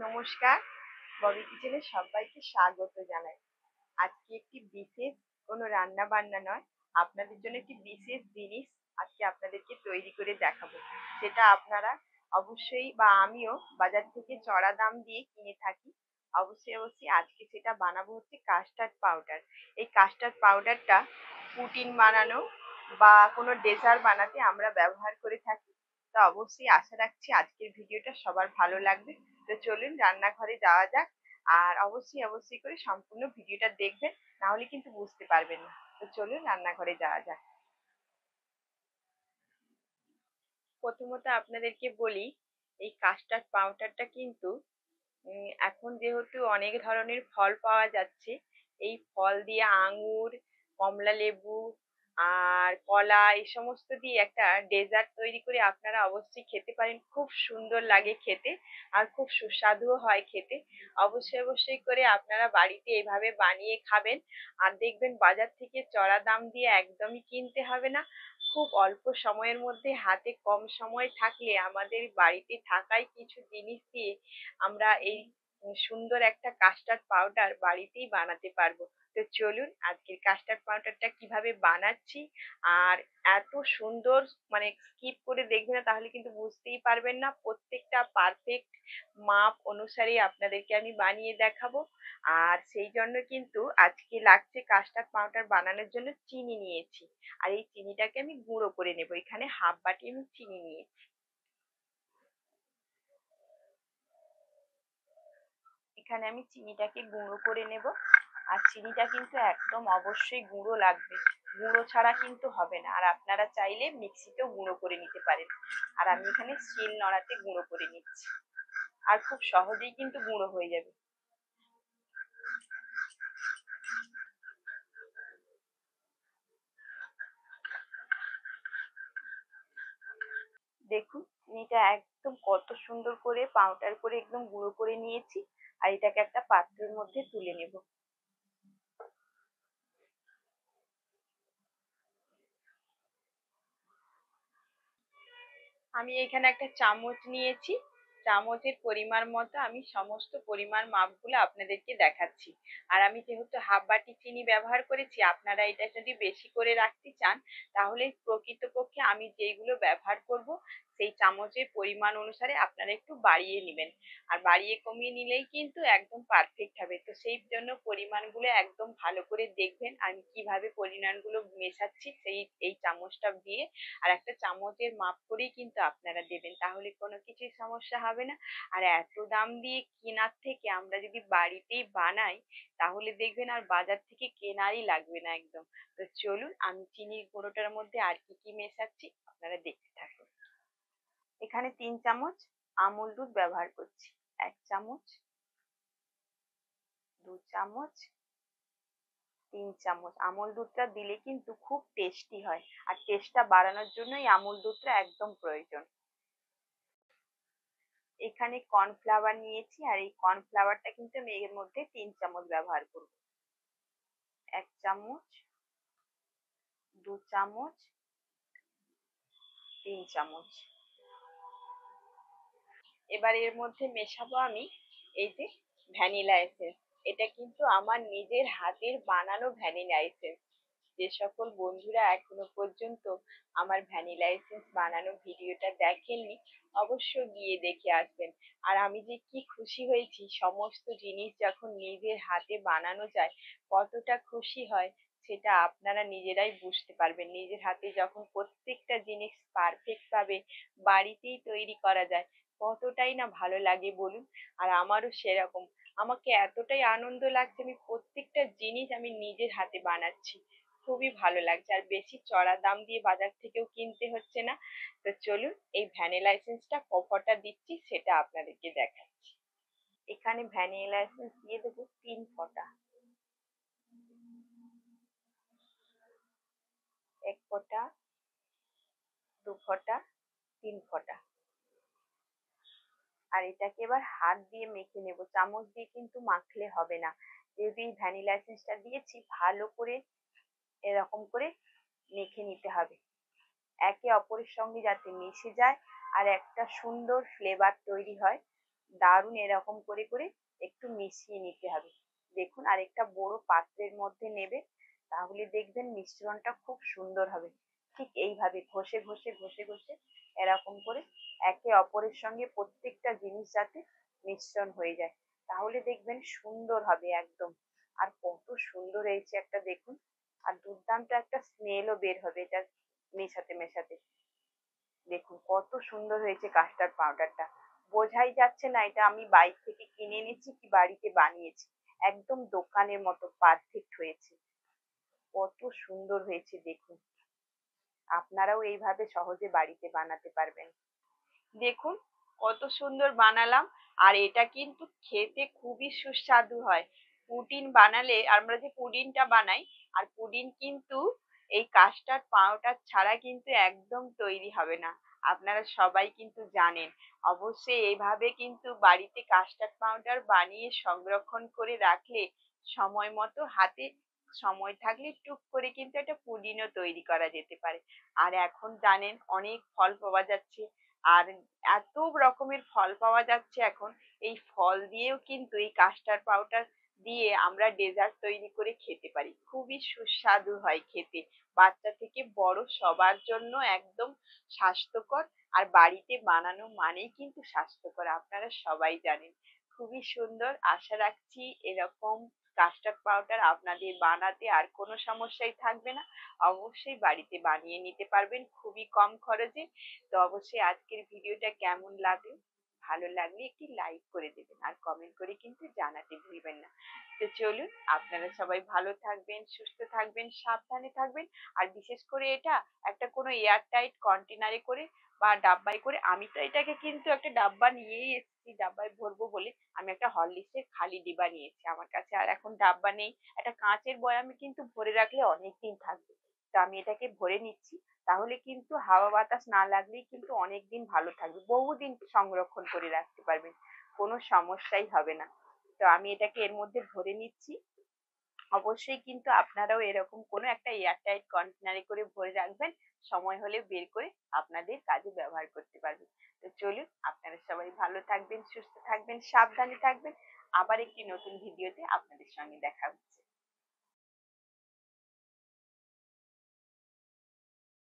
নমস্কার, ববি কিচেনে সবাইকে স্বাগত জানাই। আজকে একটি বিশেষ কোনো রান্না বান্না নয়, আপনাদের জন্য একটি বিশেষ জিনিস আজকে আপনাদেরকে তৈরি করে দেখাবো। সেটা আপনারা অবশ্যই বা আমিও বাজার থেকে চড়া দাম দিয়ে কিনে থাকি। অবশ্যই আজকে সেটা বানাবো হচ্ছে কাস্টার্ড পাউডার। এই কাস্টার্ড পাউডারটা পুডিং বানানো বা কোনো ডেজার্ট বানাতে আমরা ব্যবহার করে থাকি। তো অবশ্যই আশা রাখছি আজকের ভিডিওটা সবার ভালো লাগবে। তো চলুন রান্নাঘরে যাওয়া যাক। আর অবশ্যই করে সম্পূর্ণ ভিডিওটা দেখবেন, না হলে কিন্তু বুঝতে পারবেন না। তো চলুন রান্নাঘরে যাওয়া যাক। প্রথমত আপনাদেরকে বলি, এই কাস্টার্ড পাউডারটা কিন্তু এখন যেহেতু অনেক ধরনের ফল পাওয়া যাচ্ছে, এই ফল দিয়ে আঙ্গুর, কমলা লেবু আর কলা এই সমস্ত দিয়ে একটা ডেজার্ট তৈরি করে আপনারা অবশ্যই খেতে পারেন। খুব সুন্দর লাগে খেতে আর খুব সুস্বাদুও হয় খেতে। অবশ্যই করে আপনারা বাড়িতে এভাবে বানিয়ে খাবেন। আর দেখবেন বাজার থেকে চড়া দাম দিয়ে একদমই কিনতে হবে না। খুব অল্প সময়ের মধ্যে হাতে কম সময় থাকলে আমাদের বাড়িতে থাকাই কিছু জিনিস দিয়ে আমরা এই সুন্দর একটা কাস্টার্ড পাউডার বাড়িতেই বানাতে পারবো। তো চলুন আজকের কাস্টার্ড পাউডারটা কিভাবে বানাচ্ছি। আর এত সুন্দর, মানে স্কিপ করে দেখবেন না তাহলে কিন্তু বুঝতেই পারবেন না। প্রত্যেকটা পারফেক্ট মাপ অনুসারে আপনাদেরকে আমি বানিয়ে দেখাবো। আর সেই জন্য কিন্তু আজকে লাগছে কাস্টার্ড পাউডার বানানোর জন্য চিনি নিয়েছি। আর এই চিনিটাকে আমি গুঁড়ো করে নেবো। এখানে হাফ বাটি আমি চিনি নিয়েছি। এখানে আমি চিনিটাকে গুঁড়ো করে নেব। আর চিনিটা কিন্তু একদম অবশ্যই গুঁড়ো লাগবে, গুঁড়ো ছাড়া কিন্তু হবে না। আর আপনারা চাইলে মিক্সিতেও গুঁড়ো করে নিতে পারেন। আর আমি এখানে শিল নোড়াতে গুঁড়ো করে নিচ্ছি। আর খুব সহজেই কিন্তু গুঁড়ো হয়ে যাবে। দেখুন চিনিটা একদম কত সুন্দর করে পাউডার করে একদম গুঁড়ো করে নিয়েছি। আর এটাকে একটা পাত্রের মধ্যে তুলে নেব। আমি এখানে একটা চামচ নিয়েছি। চামচের পরিমাণ মতো আমি সমস্ত পরিমাণ মাপগুলো আপনাদেরকে দেখাচ্ছি। আর আমি যেহেতু হাফ বাটি চিনি ব্যবহার করেছি, আপনারা এটা যদি বেশি করে রাখতে চান তাহলে প্রকৃতপক্ষে আমি যেইগুলো ব্যবহার করব সেই চামচের পরিমাণ অনুসারে আপনারা একটু বাড়িয়ে নেবেন। আর বাড়িয়ে কমিয়ে নিলেই কিন্তু একদম পারফেক্ট হবে। তো সেই জন্য পরিমাণগুলো একদম ভালো করে দেখবেন আমি কিভাবে পরিমাণগুলো মেশাচ্ছি সেই এই চামচটা দিয়ে। আর একটা চামচের মাপ করেই কিন্তু আপনারা দেবেন, তাহলে কোনো কিছুই সমস্যা হবে না। আর এত দাম দিয়ে কেনার থেকে আমরা যদি বাড়িতেই বানাই তাহলে দেখবেন আর বাজার থেকে কেনারই লাগবে না একদম। তো চলুন আমি চিনির গুঁড়োটার মধ্যে আর কি কি মেশাচ্ছি আপনারা দেখতে থাকুন। এখানে 3 চামচ আমুল দুধ ব্যবহার করছি। 1 চামচ, 2 চামচ, 3 চামচ। আমুল দুধটা দিলে কিন্তু খুব টেস্টি হয়। আর টেস্টটা বাড়ানোর জন্য এই আমুল দুধটা একদম প্রয়োজন। এখানে কর্নফ্লাওয়ার নিয়েছি। আর এই কর্নফ্লাওয়ারটা কিন্তু আমি এর মধ্যে 3 চামচ ব্যবহার করব। 1 চামচ, 2 চামচ, 3 চামচ। এবার এর মধ্যে মেশাবো আমি এই যে ভ্যানিলা এসেন্স। এটা কিন্তু আমার নিজের হাতের বানানো ভ্যানিলা এসেন্স। যে সকল বন্ধুরা এখনো পর্যন্ত আমার ভ্যানিলা এসেন্স বানানো ভিডিওটা দেখেননি অবশ্যই গিয়ে দেখে আসবেন। আর আমি যে কি খুশি হয়েছি, সমস্ত জিনিস যখন নিজের হাতে বানানো যায় কতটা খুশি হয় সেটা আপনারা নিজেরাই বুঝতে পারবেন। নিজের হাতে যখন প্রত্যেকটা জিনিস পারফেক্ট ভাবে বাড়িতেই তৈরি করা যায় কতটাই না ভালো লাগে বলুন। আর আমারও সেরকম, আমাকে এতটাই আনন্দ লাগছে আমি প্রত্যেকটা জিনিস আমি নিজের হাতে বানাচ্ছি। খুবই ভালো লাগছে আর বেশি চড়া দাম দিয়ে বাজার থেকেও কিনতে হচ্ছে না। তো চলুন এই ভ্যানিলা এসেন্সটা কতটা দিচ্ছি সেটা আপনাদেরকে দেখাচ্ছি। এখানে ভ্যানিলা এসেন্স দিয়ে দেবো 3 ফোঁটা। 1 ফোঁটা, 2 ফোঁটা, 3 ফোঁটা। আর এটাকে এবার হাত দিয়ে মেখে নেব, চামচ দিয়ে কিন্তু মাখলে হবে না। যেহেতু এই ভ্যানিলা এসেন্সটা দিয়েছি ভালো করে এরকম করে মেখে নিতে হবে, একে অপরের সঙ্গে যাতে মিশে যায় আর একটা সুন্দর ফ্লেভার তৈরি হয়। দারুণ এরকম করে করে একটু মিশিয়ে নিতে হবে। দেখুন, আরেকটা বড় পাত্রের মধ্যে নেবে, তাহলে দেখবেন মিশ্রণটা খুব সুন্দর হবে। ঠিক এইভাবে ঘষে ঘষে ঘষে ঘষে এরকম করে একে অপরের সঙ্গে প্রত্যেকটা জিনিস যাতে মিশ্রণ হয়ে যায়, তাহলে দেখবেন সুন্দর হবে একদম। আর কত সুন্দর হয়েছে একটা দেখুন, আর দুর্দান্ত একটা স্মেলও বের হবে এটা মেশাতে মেশাতে। দেখুন কত সুন্দর হয়েছে কাস্টার্ড পাউডারটা, বোঝাই যাচ্ছে না এটা আমি বাইরে থেকে কিনে এনেছি কি বাড়িতে বানিয়েছি। একদম দোকানের মতো পারফেক্ট হয়েছে, কত সুন্দর হয়েছে দেখুন। আপনারাও এইভাবে সহজে বাড়িতে বানাতে পারবেন। দেখুন কত সুন্দর বানালাম, আর এটা কিন্তু খেতে খুবই সুস্বাদু হয়। পুডিং বানালে আমরা যে পুডিংটা বানাই, আর পুডিং কিন্তু এই কাস্টার্ড পাউডার ছাড়া কিন্তু একদম তৈরি হবে না। আপনারা সবাই কিন্তু জানেন। অবশ্যই এইভাবে কিন্তু বাড়িতে কাস্টার্ড পাউডার বানিয়ে সংরক্ষণ করে রাখলে সময় মতো হাতে সময় থাকলে টুক করে কিন্তু একটা পুডিংও তৈরি করা যেতে পারে। আর এখন জানেন অনেক ফল পাওয়া যাচ্ছে, আর এত রকমের ফল পাওয়া যাচ্ছে এখন। এই ফল দিয়েও কিন্তু এই কাস্টার্ড পাউডার দিয়ে আমরা ডেজার্ট তৈরি করে খেতে পারি, খুবই সুস্বাদু হয় খেতে। বাচ্চা থেকে বড় সবার জন্য একদম স্বাস্থ্যকর। আর বাড়িতে বানানো মানেই কিন্তু স্বাস্থ্যকর, আপনারা সবাই জানেন। খুবই সুন্দর, আশা রাখছি এরকম কাস্টার্ড পাউডার আপনাদের বানাতে আর কোনো সমস্যাই থাকবে না। অবশ্যই বাড়িতে বানিয়ে নিতে পারবেন খুবই কম খরচে। তো অবশ্যই আজকের ভিডিওটা কেমন লাগলো, ভালো লাগলে একটি লাইক করে দেবেন, আর কমেন্ট করে কিন্তু জানাতে ভুলবেন না। তো চলুন, আপনারা সবাই ভালো থাকবেন, সুস্থ থাকবেন, সাবধানে থাকবেন। আর বিশেষ করে এটা একটা কোনো এয়ার টাইট কন্টেনারে করে বা ডাব্বায় করে, আমি তো এটাকে কিন্তু একটা ডাব্বা নিয়েই এসেছি ডাব্বায় ভরবো বলে। আমি একটা হরলিক্সের খালি ডিব্বা নিয়েছি, আমার কাছে আর এখন ডাব্বা নেই। একটা কাঁচের বয়ামে কিন্তু ভরে রাখলে অনেকদিন থাকবে। তো আমি এটাকে ভরে নিচ্ছি, তাহলে কিন্তু হাওয়া বাতাস না লাগলেই কিন্তু অনেকদিন ভালো থাকবে, বহুদিন সংরক্ষণ করে রাখতে পারবেন, কোনো সমস্যাই হবে না। তো আমি এটাকে এর মধ্যে ভরে নিচ্ছি। অবশ্যই কিন্তু আপনারাও এরকম কোনো একটা এয়ারটাইট কন্টেনারে করে ভরে রাখবেন, সময় হলে বের করে আপনাদের কাজে ব্যবহার করতে পারবেন। তো চলুন, আপনারা সবাই ভালো থাকবেন, সুস্থ থাকবেন, সাবধানে থাকবেন। আবার একটি নতুন ভিডিওতে আপনাদের সঙ্গে দেখা হচ্ছে।